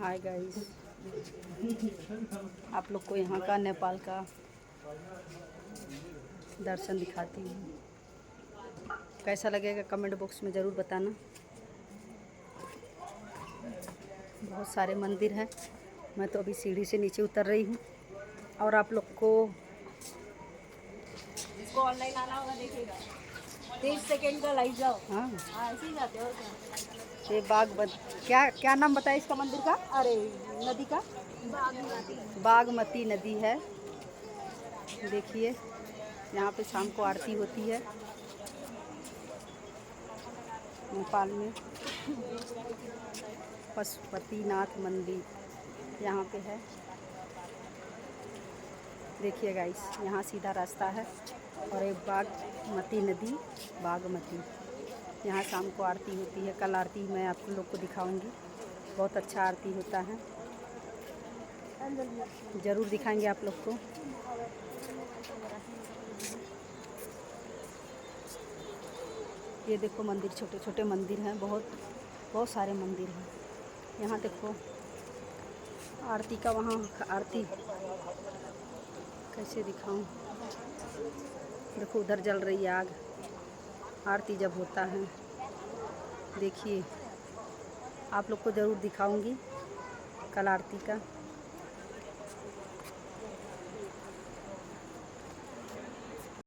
Hi guys, आप लोग को यहाँ का नेपाल का दर्शन दिखाती हूँ। कैसा लगेगा कमेंट बॉक्स में ज़रूर बताना। बहुत सारे मंदिर हैं। मैं तो अभी सीढ़ी से नीचे उतर रही हूँ और आप लोग को इसको ऑनलाइन आना होगा, देखिएगा 30 सेकेंड का लाइव जाओ। हाँ, ऐसे ही जाते हो क्या? ये क्या क्या नाम बताया इसका मंदिर का? अरे नदी का बागमती। बागमती नदी है। देखिए यहाँ पे शाम को आरती होती है नेपाल में। पशुपतिनाथ मंदिर यहाँ पे है। देखिए गाइस, यहाँ सीधा रास्ता है और एक बागमती नदी, बागमती, यहाँ शाम को आरती होती है। कल आरती मैं आप लोग को दिखाऊंगी। बहुत अच्छा आरती होता है, ज़रूर दिखाएंगे आप लोग को। ये देखो मंदिर, छोटे छोटे मंदिर हैं, बहुत सारे मंदिर हैं। यहाँ देखो आरती का, वहाँ आरती कैसे दिखाऊं। देखो उधर जल रही है आग, आरती जब होता है। देखिए आप लोग को ज़रूर दिखाऊंगी कल आरती का।